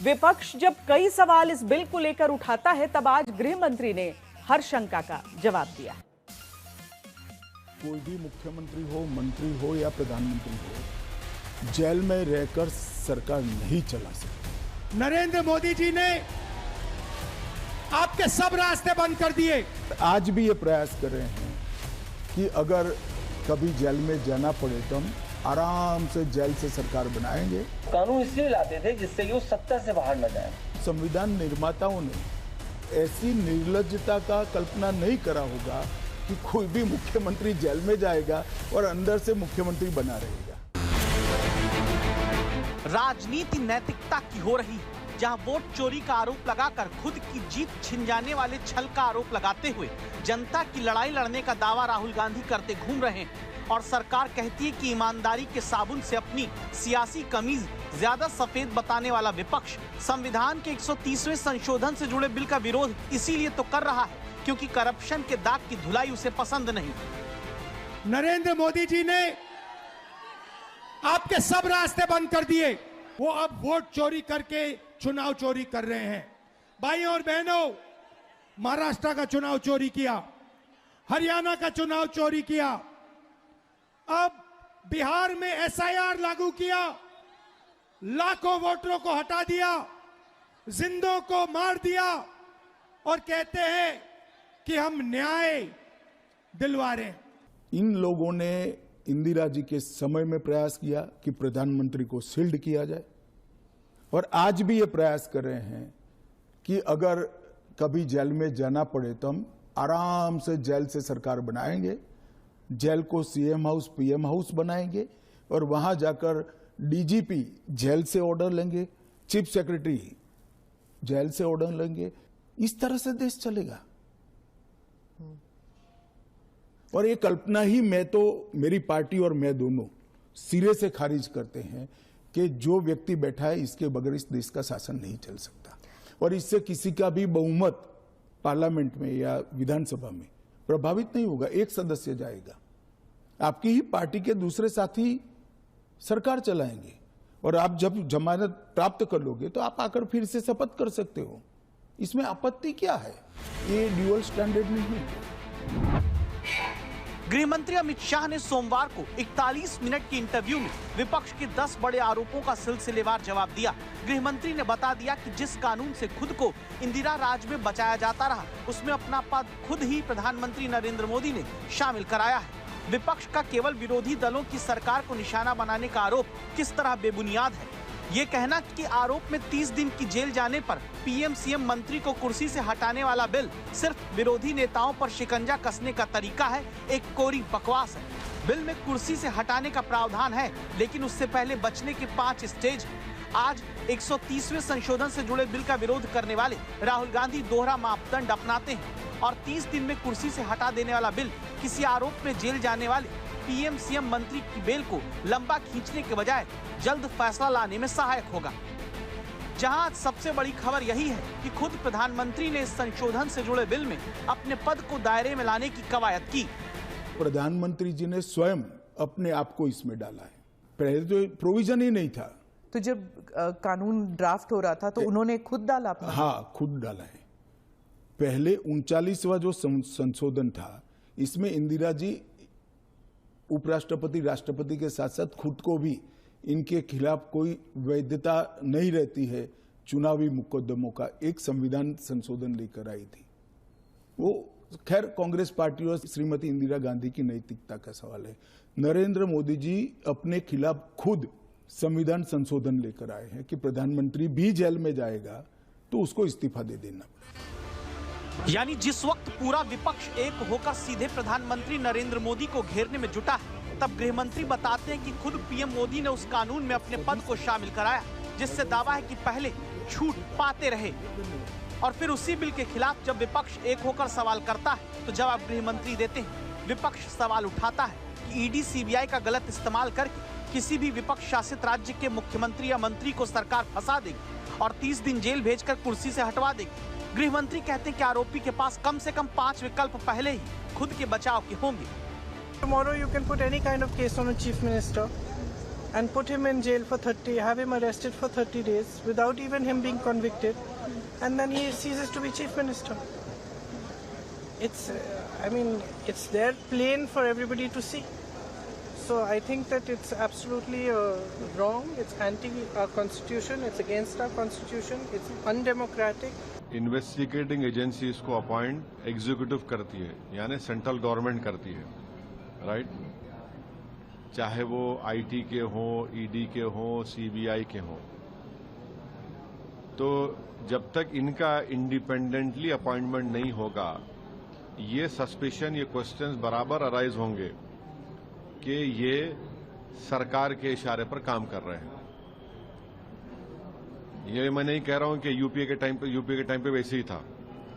विपक्ष जब कई सवाल इस बिल को लेकर उठाता है, तब आज गृह मंत्री ने हर शंका का जवाब दिया। कोई भी मुख्यमंत्री हो, मंत्री हो या प्रधानमंत्री हो, जेल में रहकर सरकार नहीं चला सकती। नरेंद्र मोदी जी ने आपके सब रास्ते बंद कर दिए। आज भी ये प्रयास कर रहे हैं कि अगर कभी जेल में जाना पड़े तो हम आराम से जेल से सरकार बनाएंगे। कानून इसलिए लाते थे जिससे कि वो सत्ता से बाहर न जाए। संविधान निर्माताओं ने ऐसी निर्लज्जता का कल्पना नहीं करा होगा कि कोई भी मुख्यमंत्री जेल में जाएगा और अंदर से मुख्यमंत्री बना रहेगा। राजनीति नैतिकता की हो रही है, जहां वोट चोरी का आरोप लगाकर खुद की जीत छिन जाने वाले छल का आरोप लगाते हुए जनता की लड़ाई लड़ने का दावा राहुल गांधी करते घूम रहे हैं, और सरकार कहती है कि ईमानदारी के साबुन से अपनी सियासी कमीज ज्यादा सफेद बताने वाला विपक्ष संविधान के 130वें संशोधन से जुड़े बिल का विरोध इसीलिए तो कर रहा है क्योंकि करप्शन के दाग की धुलाई उसे पसंद नहीं। नरेंद्र मोदी जी ने आपके सब रास्ते बंद कर दिए। वो अब वोट चोरी करके चुनाव चोरी कर रहे हैं। भाइयों और बहनों, महाराष्ट्र का चुनाव चोरी किया, हरियाणा का चुनाव चोरी किया, अब बिहार में एसआईआर लागू किया, लाखों वोटरों को हटा दिया, जिंदों को मार दिया और कहते हैं कि हम न्याय दिलवा रहे हैं। इन लोगों ने इंदिरा जी के समय में प्रयास किया कि प्रधानमंत्री को शील्ड किया जाए, और आज भी ये प्रयास कर रहे हैं कि अगर कभी जेल में जाना पड़े तो हम आराम से जेल से सरकार बनाएंगे, जेल को सीएम हाउस पीएम हाउस बनाएंगे और वहां जाकर डीजीपी जेल से ऑर्डर लेंगे, चीफ सेक्रेटरी जेल से ऑर्डर लेंगे। इस तरह से देश चलेगा। और ये कल्पना ही मैं तो, मेरी पार्टी और मैं दोनों सिरे से खारिज करते हैं कि जो व्यक्ति बैठा है इसके बगैर इस देश का शासन नहीं चल सकता, और इससे किसी का भी बहुमत पार्लियामेंट में या विधानसभा में प्रभावित नहीं होगा। एक सदस्य जाएगा, आपकी ही पार्टी के दूसरे साथी सरकार चलाएंगे, और आप जब जमानत प्राप्त कर लोगे तो आप आकर फिर से शपथ कर सकते हो। इसमें आपत्ति क्या है? ये ड्यूअल स्टैंडर्ड नहीं है। गृह मंत्री अमित शाह ने सोमवार को 41 मिनट के इंटरव्यू में विपक्ष के 10 बड़े आरोपों का सिलसिलेवार जवाब दिया। गृह मंत्री ने बता दिया कि जिस कानून से खुद को इंदिरा राज में बचाया जाता रहा, उसमें अपना पद खुद ही प्रधानमंत्री नरेंद्र मोदी ने शामिल कराया है। विपक्ष का केवल विरोधी दलों की सरकार को निशाना बनाने का आरोप किस तरह बेबुनियाद है। ये कहना कि आरोप में 30 दिन की जेल जाने पर पीएम सीएम मंत्री को कुर्सी से हटाने वाला बिल सिर्फ विरोधी नेताओं पर शिकंजा कसने का तरीका है, एक कोरी बकवास है। बिल में कुर्सी से हटाने का प्रावधान है, लेकिन उससे पहले बचने के 5 स्टेज हैं। आज 130वें संशोधन से जुड़े बिल का विरोध करने वाले राहुल गांधी दोहरा मापदंड अपनाते हैं, और 30 दिन में कुर्सी से हटा देने वाला बिल किसी आरोप में जेल जाने वाले पीएम सीएम मंत्री की बेल को लंबा खींचने के बजाय जल्द फैसला लाने में सहायक होगा। जहां आज सबसे बड़ी खबर यही है कि खुद प्रधानमंत्री ने इस संशोधन से जुड़े बिल में अपने पद को दायरे में लाने की कवायद की। प्रधानमंत्री जी ने स्वयं अपने आप को इसमें डाला है। पहले तो प्रोविजन ही नहीं था। तो जब कानून ड्राफ्ट हो रहा था तो उन्होंने खुद डाला अपना? हाँ, खुद डाला है। पहले 39वां जो संशोधन था, इसमें इंदिरा जी उपराष्ट्रपति राष्ट्रपति के साथ साथ खुद को भी इनके खिलाफ कोई वैधता नहीं रहती है चुनावी मुकदमों का एक संविधान संशोधन लेकर आई थी। वो खैर कांग्रेस पार्टी और श्रीमती इंदिरा गांधी की नैतिकता का सवाल है। नरेंद्र मोदी जी अपने खिलाफ खुद संविधान संशोधन लेकर आए हैं कि प्रधानमंत्री भी जेल में जाएगा तो उसको इस्तीफा दे देना। यानी जिस वक्त पूरा विपक्ष एक होकर सीधे प्रधानमंत्री नरेंद्र मोदी को घेरने में जुटा है, तब गृह मंत्री बताते हैं कि खुद पीएम मोदी ने उस कानून में अपने पद को शामिल कराया, जिससे दावा है कि पहले छूट पाते रहे, और फिर उसी बिल के खिलाफ जब विपक्ष एक होकर सवाल करता है तो जवाब गृह मंत्री देते हैं। विपक्ष सवाल उठाता है कि ईडी सीबीआई का गलत इस्तेमाल करके किसी भी विपक्ष शासित राज्य के मुख्यमंत्री या मंत्री को सरकार फंसा देगी और 30 दिन जेल भेजकर कुर्सी से हटवा देगी। गृह मंत्री कहते हैं कि आरोपी के पास कम से कम 5 विकल्प पहले ही खुद के बचाव के होंगे। Tomorrow you can put any kind of case on a chief minister. and put him in jail for have him arrested for 30 days without even him being convicted, and then he ceases to be chief minister. It's, it's there plain for everybody to see. So I think that it's absolutely wrong. It's anti our constitution. It's against our constitution. It's undemocratic. Investigating agencies को appoint executive करती है, यानी central government करती है, right? चाहे वो IT के हों, ईडी के हों, सीबीआई के हों। तो जब तक इनका इंडिपेंडेंटली अपॉइंटमेंट नहीं होगा, ये सस्पिशन, ये क्वेश्चंस बराबर अराइज होंगे कि ये सरकार के इशारे पर काम कर रहे हैं। ये मैं नहीं कह रहा हूं कि यूपीए के टाइम पे वैसे ही था,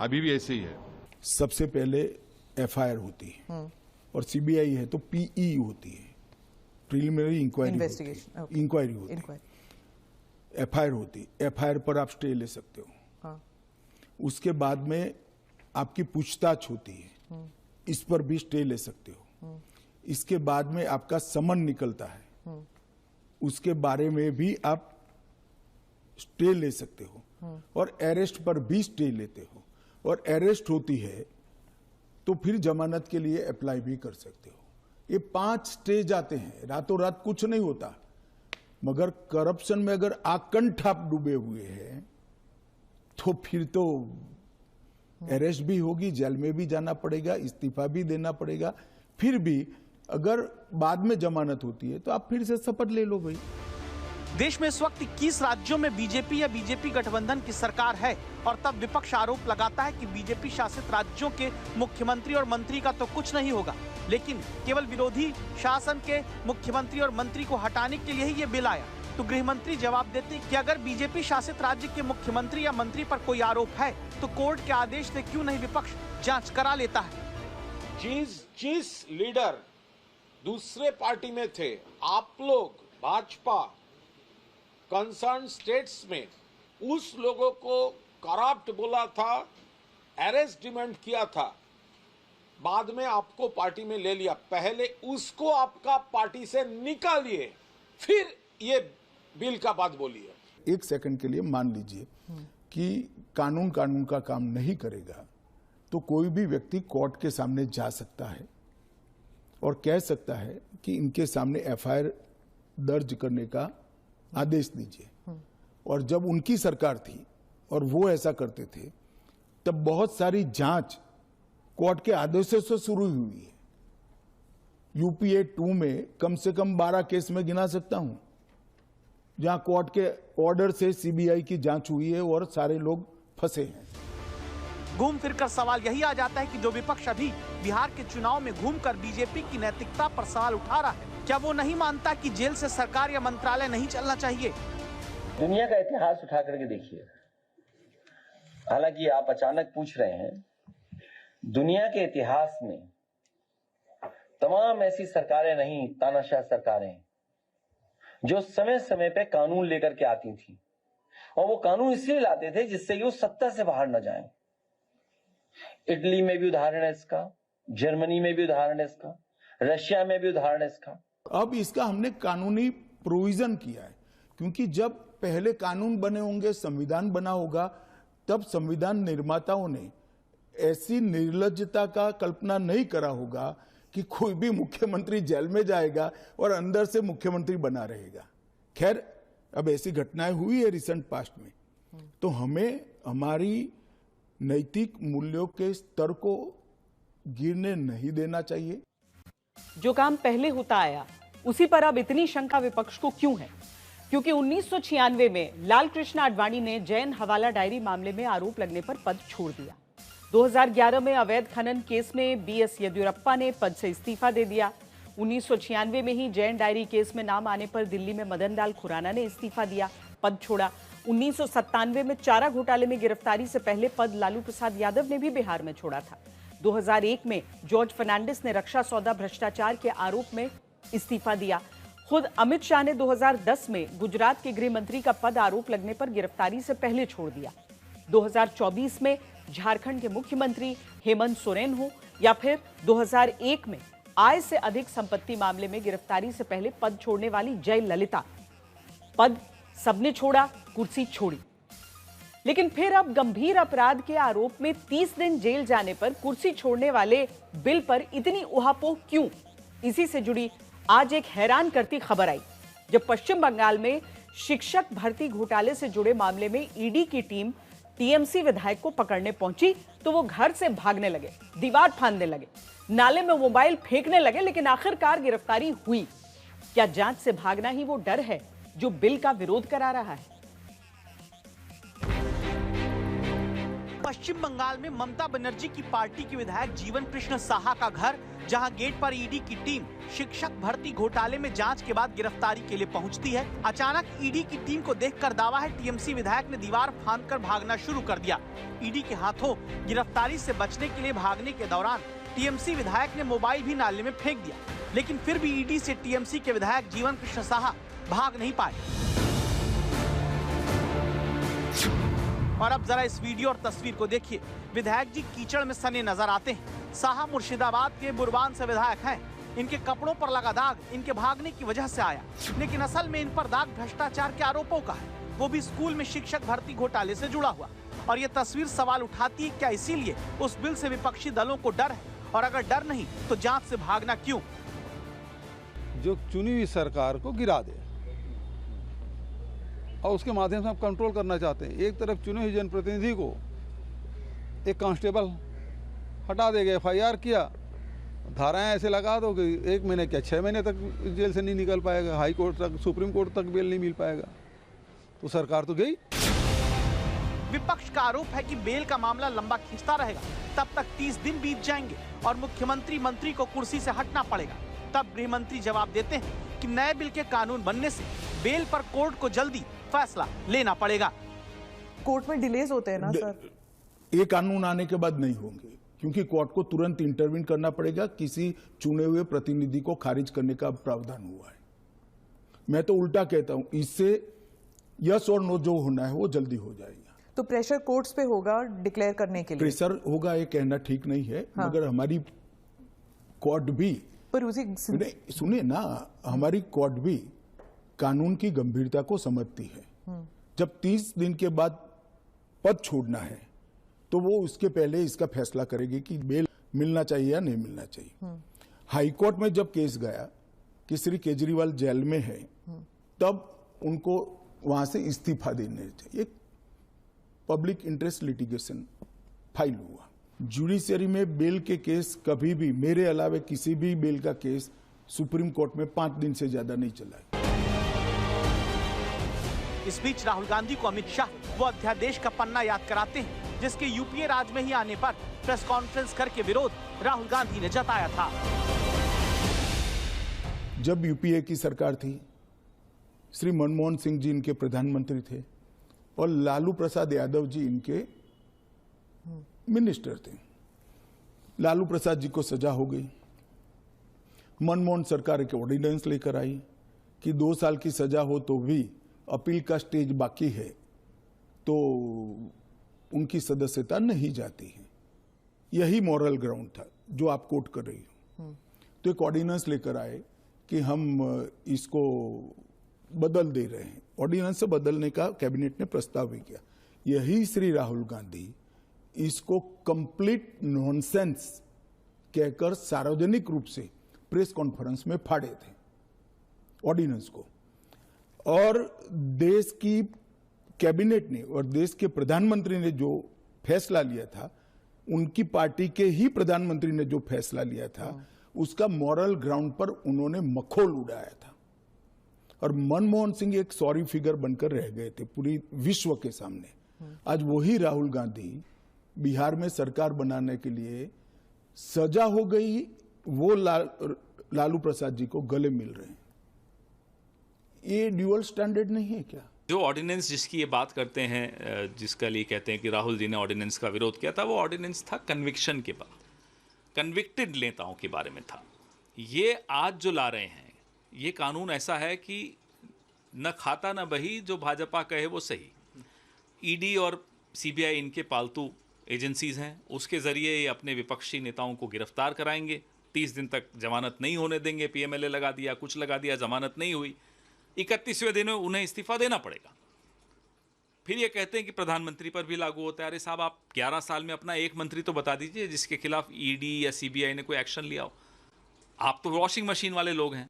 अभी भी ऐसे ही है। सबसे पहले एफआईआर होती है और सीबीआई है तो पीई होती है, प्रिलिमिनरी इंक्वायरी होती है। एफआईआर होती है, एफआईआर पर आप स्टे ले सकते हो। हाँ। उसके बाद में आपकी पूछताछ होती है, इस पर भी स्टे ले सकते हो। इसके बाद में आपका समन निकलता है, उसके बारे में भी आप स्टे ले सकते हो, और अरेस्ट पर भी स्टे लेते हो, और अरेस्ट होती है तो फिर जमानत के लिए अप्लाई भी कर सकते हो। ये 5 स्टेज आते हैं, रातों रात कुछ नहीं होता। मगर करप्शन में अगर आकंठ आप डूबे हुए हैं तो फिर तो अरेस्ट भी होगी, जेल में भी जाना पड़ेगा, इस्तीफा भी देना पड़ेगा। फिर भी अगर बाद में जमानत होती है तो आप फिर से शपथ ले लो भाई। देश में इस वक्त 21 राज्यों में बीजेपी या बीजेपी गठबंधन की सरकार है, और तब विपक्ष आरोप लगाता है कि बीजेपी शासित राज्यों के मुख्यमंत्री और मंत्री का तो कुछ नहीं होगा, लेकिन केवल विरोधी शासन के मुख्यमंत्री और मंत्री को हटाने के लिए ही ये बिल आया। तो गृह मंत्री जवाब देते कि अगर बीजेपी शासित राज्य के मुख्यमंत्री या मंत्री पर कोई आरोप है तो कोर्ट के आदेश से क्यों नहीं विपक्ष जांच करा लेता है। जिस लीडर दूसरे पार्टी में थे, आप लोग भाजपा कंसर्न स्टेट्स में उस लोगों को करप्ट बोला था, अरेस्ट डिमांड किया था, बाद में आपको पार्टी में ले लिया। पहले उसको आपका पार्टी से निकालिए, फिर ये बिल का बात बोलिए। एक सेकंड के लिए मान लीजिए कि कानून का काम नहीं करेगा तो कोई भी व्यक्ति कोर्ट के सामने जा सकता है और कह सकता है कि इनके सामने एफआईआर दर्ज करने का आदेश दीजिए। और जब उनकी सरकार थी और वो ऐसा करते थे, तब बहुत सारी जांच कोर्ट के आदेशों से शुरू हुई है। यूपीए 2 में कम से कम 12 केस में गिना सकता हूं जहां कोर्ट के ऑर्डर से सीबीआई की जांच हुई है और सारे लोग फंसे हैं। घूम फिरकर सवाल यही आ जाता है कि जो विपक्ष अभी बिहार के चुनाव में घूमकर बीजेपी की नैतिकता पर सवाल उठा रहा है, क्या वो नहीं मानता कि जेल से सरकार या मंत्रालय नहीं चलना चाहिए? दुनिया का इतिहास उठा करके देखिए। हालांकि आप अचानक पूछ रहे हैं, दुनिया के इतिहास में तमाम ऐसी सरकारें नहीं, तानाशाह सरकारें जो समय समय पे कानून लेकर के आती थी, और वो कानून इसलिए लाते थे जिससे कि वो सत्ता से बाहर न जाएं। इटली में भी उदाहरण है इसका, जर्मनी में भी उदाहरण है इसका, रशिया में भी उदाहरण है इसका। अब इसका हमने कानूनी प्रोविजन किया है, क्योंकि जब पहले कानून बने होंगे, संविधान बना होगा, तब संविधान निर्माताओं ने ऐसी निर्लज्जता का कल्पना नहीं करा होगा कि कोई भी मुख्यमंत्री जेल में जाएगा और अंदर से मुख्यमंत्री बना रहेगा। खैर, अब ऐसी घटनाएं हुई है रिसेंट पास्ट में, तो हमें हमारी नैतिक मूल्यों के स्तर को गिरने नहीं देना चाहिए। जो काम पहले होता आया उसी पर अब इतनी शंका विपक्ष को क्यों है? क्योंकि 1996 में लाल कृष्ण आडवाणी ने जैन हवाला डायरी मामले में आरोप लगने पर पद छोड़ दिया। 2011 में अवैध खनन केस में बीएस येदियुरप्पा ने पद से इस्तीफा दे दिया। 1996 में ही जैन डायरी केस में नाम आने पर दिल्ली में मदन लाल खुराना ने इस्तीफा दिया, पद छोड़ा। 1997 में चारा घोटाले में गिरफ्तारी से पहले पद लालू प्रसाद यादव ने भी बिहार में छोड़ा था। 2001 में जॉर्ज फर्नांडिस ने रक्षा सौदा भ्रष्टाचार के आरोप में इस्तीफा दिया। खुद अमित शाह ने 2010 में गुजरात के गृह मंत्री का पद आरोप लगने पर गिरफ्तारी से पहले छोड़ दिया। 2024 में झारखंड के मुख्यमंत्री हेमंत सोरेन हो या फिर 2001 में आय से अधिक संपत्ति मामले में गिरफ्तारी से पहले पद छोड़ने वाली जयललिता। पद सबने छोड़ा, कुर्सी छोड़ी, लेकिन फिर अब गंभीर अपराध के आरोप में 30 दिन जेल जाने पर कुर्सी छोड़ने वाले बिल पर इतनी उहापोह क्यों? इसी से जुड़ी आज एक हैरान करती खबर आई, जब पश्चिम बंगाल में शिक्षक भर्ती घोटाले से जुड़े मामले में ईडी की टीम टीएमसी विधायक को पकड़ने पहुंची तो वो घर से भागने लगे, दीवार फांदने लगे, नाले में मोबाइल फेंकने लगे, लेकिन आखिरकार गिरफ्तारी हुई। क्या जांच से भागना ही वो डर है जो बिल का विरोध करा रहा है? पश्चिम बंगाल में ममता बनर्जी की पार्टी के विधायक जीवन कृष्ण साहा का घर, जहां गेट पर ईडी की टीम शिक्षक भर्ती घोटाले में जांच के बाद गिरफ्तारी के लिए पहुंचती है। अचानक ईडी की टीम को देखकर दावा है टीएमसी विधायक ने दीवार फांदकर भागना शुरू कर दिया। ईडी के हाथों गिरफ्तारी से बचने के लिए भागने के दौरान टीएमसी विधायक ने मोबाइल भी नाले में फेंक दिया, लेकिन फिर भी ईडी से टीएमसी के विधायक जीवन कृष्ण साहा भाग नहीं पाए। और अब जरा इस वीडियो और तस्वीर को देखिए। विधायक जी कीचड़ में सने नजर आते हैं। साहा मुर्शिदाबाद के बुरबान से विधायक हैं। इनके कपड़ों पर लगा दाग इनके भागने की वजह से आया, लेकिन असल में इन पर दाग भ्रष्टाचार के आरोपों का है, वो भी स्कूल में शिक्षक भर्ती घोटाले से जुड़ा हुआ। और ये तस्वीर सवाल उठाती है, क्या इसीलिए उस बिल से विपक्षी दलों को डर है? और अगर डर नहीं तो जांच से भागना क्यों? जो चुनी हुई सरकार को गिरा दे और उसके माध्यम से हम कंट्रोल करना चाहते हैं। एक तरफ चुने हुए जनप्रतिनिधि को एक कांस्टेबल हटा देगा, एफआईआर किया, धाराएं ऐसे लगा दो कि 1 महीने क्या 6 महीने तक जेल से नहीं निकल पाएगा, हाई कोर्ट तक, सुप्रीम कोर्ट तक बेल नहीं मिल पाएगा, तो सरकार तो गई। विपक्ष का आरोप है कि बेल का मामला लंबा खींचता रहेगा, तब तक 30 दिन बीत जाएंगे और मुख्यमंत्री मंत्री को कुर्सी से हटना पड़ेगा। तब गृह मंत्री जवाब देते हैं कि नए बिल के कानून बनने से बेल पर कोर्ट को जल्दी फैसला लेना पड़ेगा। कोर्ट में डिलेज होते हैं ना सर? ये कानून आने के बाद नहीं होंगे, क्योंकि कोर्ट को तुरंत इंटरवीन करना पड़ेगा। किसी चुने हुए प्रतिनिधि को खारिज करने का प्रावधान हुआ है। मैं तो उल्टा कहता हूं, इससे यस और नो जो होना है वो जल्दी हो जाएगा। तो प्रेशर कोर्ट्स पे होगा डिक्लेयर करने के लिए? प्रेशर होगा ये कहना ठीक नहीं है, हाँ। मगर हमारी कोर्ट भी, पर उसी सुनिए ना, हमारी कोर्ट भी कानून की गंभीरता को समझती है। जब 30 दिन के बाद पद छोड़ना है तो वो उसके पहले इसका फैसला करेगी कि बेल मिलना चाहिए या नहीं मिलना चाहिए। हाईकोर्ट में जब केस गया कि श्री केजरीवाल जेल में है, तब उनको वहां से इस्तीफा देने चाहिए। पब्लिक इंटरेस्ट लिटिगेशन फाइल हुआ। जुडिशरी में बेल के केस कभी भी, मेरे अलावे किसी भी बेल का केस सुप्रीम कोर्ट में 5 दिन से ज्यादा नहीं चला है। इस बीच राहुल गांधी को अमित शाह वो अध्यादेश का पन्ना याद कराते हैं जिसके यूपीए राज में ही आने पर प्रेस कॉन्फ्रेंस करके विरोध राहुल गांधी ने जताया था। जब यूपीए की सरकार थी, श्री मनमोहन सिंह जी इनके प्रधानमंत्री थे और लालू प्रसाद यादव जी इनके मिनिस्टर थे। लालू प्रसाद जी को सजा हो गई। मनमोहन सरकार एक ऑर्डिनेंस लेकर आई कि 2 साल की सजा हो तो भी अपील का स्टेज बाकी है तो उनकी सदस्यता नहीं जाती है। यही मॉरल ग्राउंड था जो आप कोट कर रही हो। तो एक ऑर्डिनेंस लेकर आए कि हम इसको बदल दे रहे हैं। ऑर्डिनेंस से बदलने का कैबिनेट ने प्रस्ताव भी किया। यही श्री राहुल गांधी इसको कंप्लीट नॉनसेंस कहकर सार्वजनिक रूप से प्रेस कॉन्फ्रेंस में फाड़े थे ऑर्डिनेंस को। और देश की कैबिनेट ने और देश के प्रधानमंत्री ने जो फैसला लिया था, उनकी पार्टी के ही प्रधानमंत्री ने जो फैसला लिया था, उसका मॉरल ग्राउंड पर उन्होंने मखौल उड़ाया था। और मनमोहन सिंह एक सॉरी फिगर बनकर रह गए थे पूरी विश्व के सामने। आज वही राहुल गांधी बिहार में सरकार बनाने के लिए सजा हो गई, वो लालू प्रसाद जी को गले मिल रहे हैं। ये ड्यूअल स्टैंडर्ड नहीं है क्या? जो ऑर्डिनेंस जिसकी ये बात करते हैं, जिसका लिए कहते हैं कि राहुल जी ने ऑर्डिनेंस का विरोध किया था, वो ऑर्डिनेंस था कन्विक्शन के बाद, कन्विक्टेड नेताओं के बारे में था। ये आज जो ला रहे हैं, ये कानून ऐसा है कि न खाता न बही, जो भाजपा कहे वो सही। ईडी और सीबीआई इनके पालतू एजेंसीज हैं, उसके ज़रिए ये अपने विपक्षी नेताओं को गिरफ्तार कराएंगे 30 दिन तक जमानत नहीं होने देंगे, पीएमएलए लगा दिया, कुछ लगा दिया, जमानत नहीं हुई, 31वें दिन में उन्हें इस्तीफा देना पड़ेगा। फिर ये कहते हैं कि प्रधानमंत्री पर भी लागू होता है। अरे साहब, आप 11 साल में अपना एक मंत्री तो बता दीजिए जिसके खिलाफ ईडी या सीबीआई ने कोई एक्शन लिया हो। आप तो वॉशिंग मशीन वाले लोग हैं।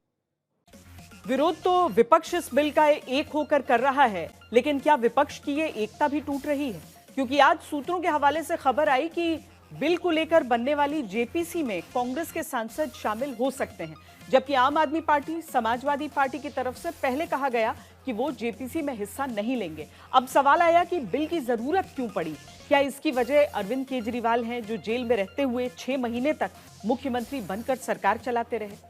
विरोध तो विपक्ष इस बिल का एक होकर कर रहा है, लेकिन क्या विपक्ष की ये एकता भी टूट रही है? क्योंकि आज सूत्रों के हवाले से खबर आई कि बिल को लेकर बनने वाली जेपीसी में कांग्रेस के सांसद शामिल हो सकते हैं, जबकि आम आदमी पार्टी, समाजवादी पार्टी की तरफ से पहले कहा गया कि वो जेपीसी में हिस्सा नहीं लेंगे। अब सवाल आया कि बिल की जरूरत क्यों पड़ी? क्या इसकी वजह अरविंद केजरीवाल हैं, जो जेल में रहते हुए 6 महीने तक मुख्यमंत्री बनकर सरकार चलाते रहे?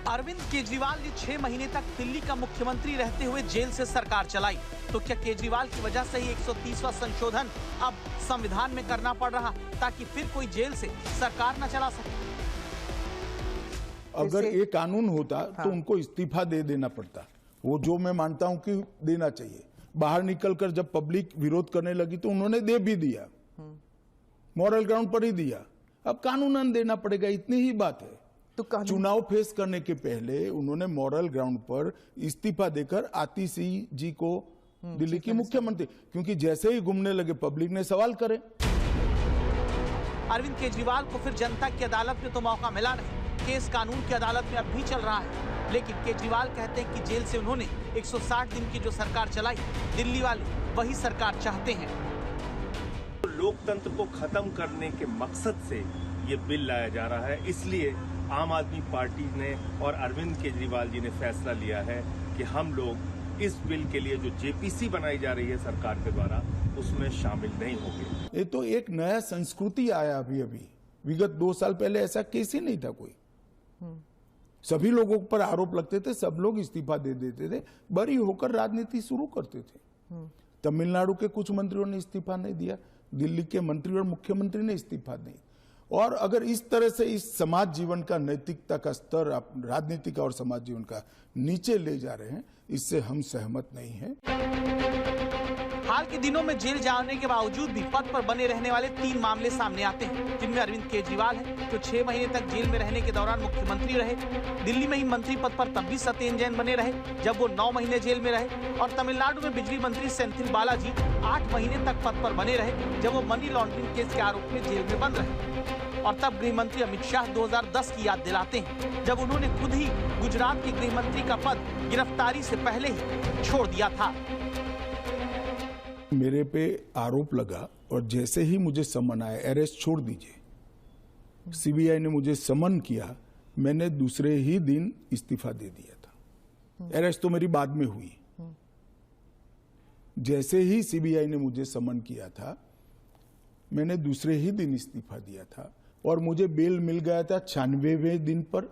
अरविंद केजरीवाल ने 6 महीने तक दिल्ली का मुख्यमंत्री रहते हुए जेल से सरकार चलाई, तो क्या केजरीवाल की वजह से ही 130वां संशोधन अब संविधान में करना पड़ रहा ताकि फिर कोई जेल से सरकार न चला सके? अगर ये कानून होता तो उनको इस्तीफा दे देना पड़ता, वो जो मैं मानता हूं कि देना चाहिए। बाहर निकलकर जब पब्लिक विरोध करने लगी तो उन्होंने दे भी दिया, मॉरल ग्राउंड पर ही दिया। अब कानूनन देना पड़ेगा, इतनी ही बात है। तो चुनाव फेस करने के पहले उन्होंने मॉरल ग्राउंड पर इस्तीफा देकर आतिशी जी को दिल्ली की मुख्यमंत्री, क्योंकि जैसे ही घूमने लगे पब्लिक ने सवाल करे। अरविंद केजरीवाल को फिर जनता की अदालत में तो मौका मिला नहीं, केस कानून की अदालत में अब भी चल रहा है। लेकिन केजरीवाल कहते हैं कि जेल से उन्होंने 160 दिन की जो सरकार चलाई, दिल्ली वाले वही सरकार चाहते हैं। लोकतंत्र को खत्म करने के मकसद से ये बिल लाया जा रहा है, इसलिए आम आदमी पार्टी ने और अरविंद केजरीवाल जी ने फैसला लिया है कि हम लोग इस बिल के लिए जो जेपीसी बनाई जा रही है सरकार के द्वारा, उसमें शामिल नहीं होंगे। ये तो एक नया संस्कृति आया अभी। विगत 2 साल पहले ऐसा केस ही नहीं था कोई। सभी लोगों पर आरोप लगते थे, सब लोग इस्तीफा दे देते थे, बरी होकर राजनीति शुरू करते थे। तमिलनाडु के कुछ मंत्रियों ने इस्तीफा नहीं दिया, दिल्ली के मंत्री और मुख्यमंत्री ने इस्तीफा नहीं। और अगर इस तरह से इस समाज जीवन का, नैतिकता का स्तर आप राजनीति का और समाज जीवन का नीचे ले जा रहे हैं, इससे हम सहमत नहीं हैं। हाल के दिनों में जेल जाने के बावजूद भी पद पर बने रहने वाले 3 मामले सामने आते हैं, जिनमें अरविंद केजरीवाल है, जो 6 महीने तक जेल में रहने के दौरान मुख्यमंत्री रहे। दिल्ली में ही मंत्री पद पर तब भी सत्येंद्र जैन बने रहे जब वो 9 महीने जेल में रहे। और तमिलनाडु में बिजली मंत्री सेंथिल बालाजी 8 महीने तक पद पर बने रहे जब वो मनी लॉन्ड्रिंग केस के आरोप में जेल में बंद रहे। और तब गृह मंत्री अमित शाह 2010 की याद दिलाते हैं, जब उन्होंने खुद ही गुजरात के गृह मंत्री का पद गिरफ्तारी से पहले ही छोड़ दिया था। मेरे पे आरोप लगा और जैसे ही मुझे समन आया, अरेस्ट छोड़ दीजिए, सीबीआई ने मुझे समन किया, मैंने दूसरे ही दिन इस्तीफा दे दिया था। अरेस्ट तो मेरी बाद में हुई। जैसे ही सीबीआई ने मुझे समन किया था, मैंने दूसरे ही दिन इस्तीफा दिया था और मुझे बेल मिल गया था 96वें दिन पर।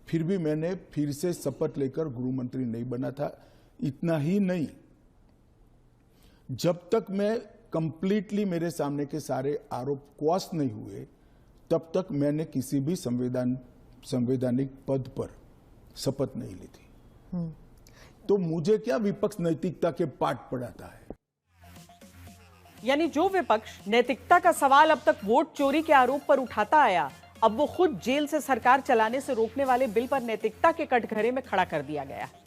फिर भी मैंने फिर से शपथ लेकर गृह मंत्री नहीं बना था। इतना ही नहीं, जब तक मैं कंप्लीटली मेरे सामने के सारे आरोप क्वाश नहीं हुए, तब तक मैंने किसी भी संवैधानिक पद पर शपथ नहीं ली थी। तो मुझे क्या विपक्ष नैतिकता के पाठ पढ़ाता है? यानी जो विपक्ष नैतिकता का सवाल अब तक वोट चोरी के आरोप पर उठाता आया, अब वो खुद जेल से सरकार चलाने से रोकने वाले बिल पर नैतिकता के कटघरे में खड़ा कर दिया गया है।